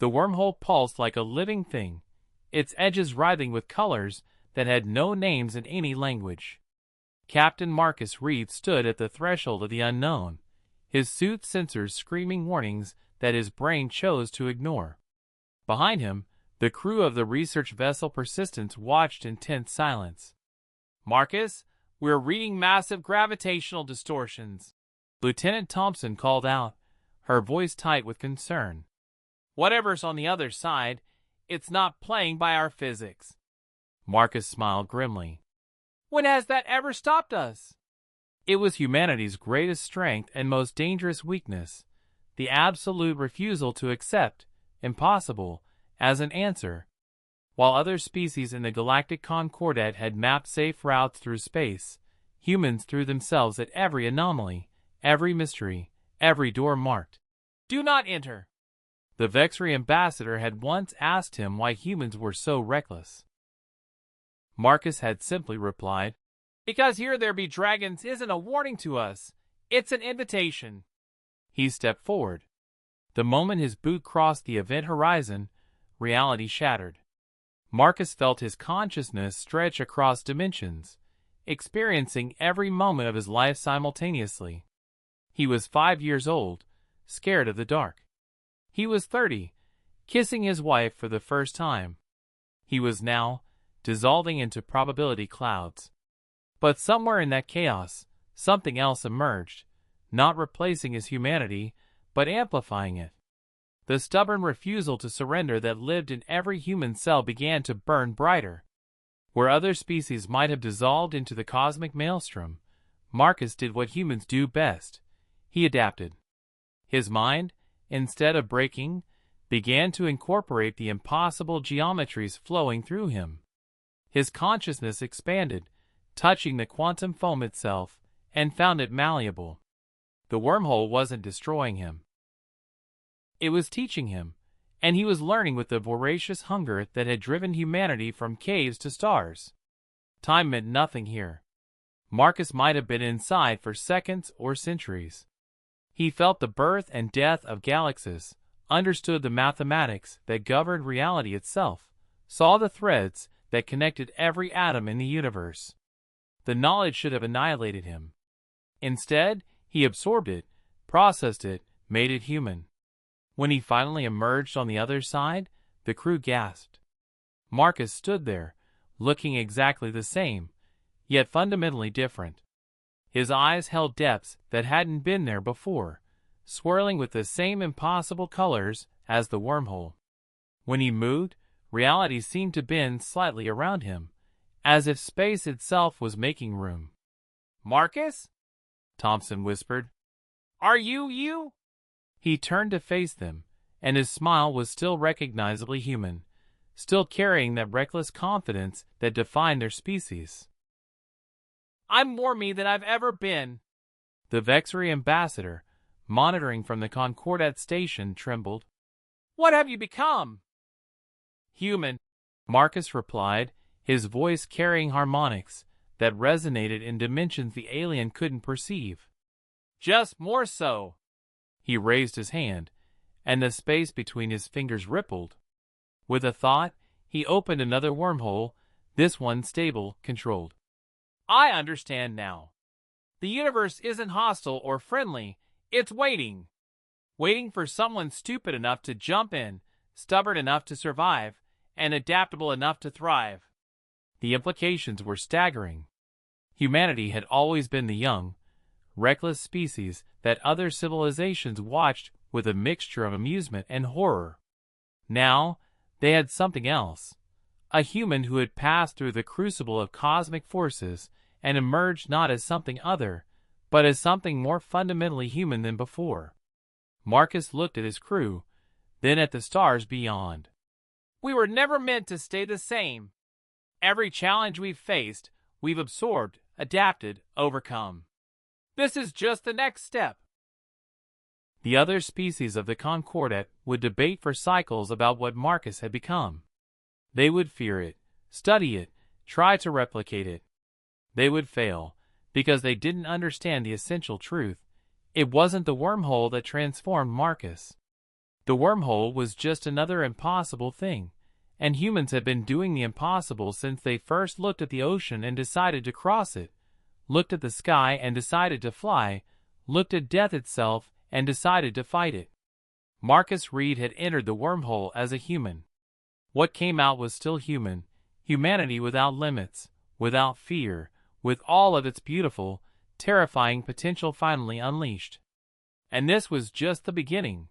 The wormhole pulsed like a living thing, its edges writhing with colors that had no names in any language. Captain Marcus Reed stood at the threshold of the unknown, his suit's sensors screaming warnings that his brain chose to ignore. Behind him, the crew of the research vessel Persistence watched in tense silence. "Marcus, we're reading massive gravitational distortions," Lieutenant Thompson called out, her voice tight with concern. "Whatever's on the other side, it's not playing by our physics." Marcus smiled grimly. "When has that ever stopped us?" It was humanity's greatest strength and most dangerous weakness, the absolute refusal to accept impossible as an answer. While other species in the galactic concordat had mapped safe routes through space, humans threw themselves at every anomaly, every mystery, every door marked, "Do not enter." The Vexry ambassador had once asked him why humans were so reckless. Marcus had simply replied, "Because here there be dragons isn't a warning to us, it's an invitation." He stepped forward. The moment his boot crossed the event horizon, reality shattered. Marcus felt his consciousness stretch across dimensions, experiencing every moment of his life simultaneously. He was 5 years old, scared of the dark. He was 30, kissing his wife for the first time. He was now dissolving into probability clouds. But somewhere in that chaos, something else emerged, not replacing his humanity, but amplifying it. The stubborn refusal to surrender that lived in every human cell began to burn brighter. Where other species might have dissolved into the cosmic maelstrom, Marcus did what humans do best. He adapted. His mind, instead of breaking, began to incorporate the impossible geometries flowing through him. His consciousness expanded, touching the quantum foam itself, and found it malleable. The wormhole wasn't destroying him. It was teaching him, and he was learning with the voracious hunger that had driven humanity from caves to stars. Time meant nothing here. Marcus might have been inside for seconds or centuries. He felt the birth and death of galaxies, understood the mathematics that governed reality itself, saw the threads that connected every atom in the universe. The knowledge should have annihilated him. Instead, he absorbed it, processed it, made it human. When he finally emerged on the other side, the crew gasped. Marcus stood there, looking exactly the same, yet fundamentally different. His eyes held depths that hadn't been there before, swirling with the same impossible colors as the wormhole. When he moved, reality seemed to bend slightly around him, as if space itself was making room. "Marcus?" Thompson whispered. "Are you you?" He turned to face them, and his smile was still recognizably human, still carrying that reckless confidence that defined their species. "I'm more me than I've ever been." The Vexry ambassador, monitoring from the Concordat station, trembled. "What have you become?" "Human," Marcus replied, his voice carrying harmonics that resonated in dimensions the alien couldn't perceive. "Just more so." He raised his hand, and the space between his fingers rippled. With a thought, he opened another wormhole, this one stable, controlled. "I understand now. The universe isn't hostile or friendly, it's waiting. Waiting for someone stupid enough to jump in, stubborn enough to survive, and adaptable enough to thrive." The implications were staggering. Humanity had always been the young, reckless species that other civilizations watched with a mixture of amusement and horror. Now, they had something else. A human who had passed through the crucible of cosmic forces and emerged not as something other, but as something more fundamentally human than before. Marcus looked at his crew, then at the stars beyond. "We were never meant to stay the same. Every challenge we've faced, we've absorbed, adapted, overcome. This is just the next step." The other species of the Concordat would debate for cycles about what Marcus had become. They would fear it, study it, try to replicate it. They would fail, because they didn't understand the essential truth. It wasn't the wormhole that transformed Marcus. The wormhole was just another impossible thing, and humans had been doing the impossible since they first looked at the ocean and decided to cross it, looked at the sky and decided to fly, looked at death itself and decided to fight it. Marcus Reed had entered the wormhole as a human. What came out was still human, humanity without limits, without fear, with all of its beautiful, terrifying potential finally unleashed. And this was just the beginning.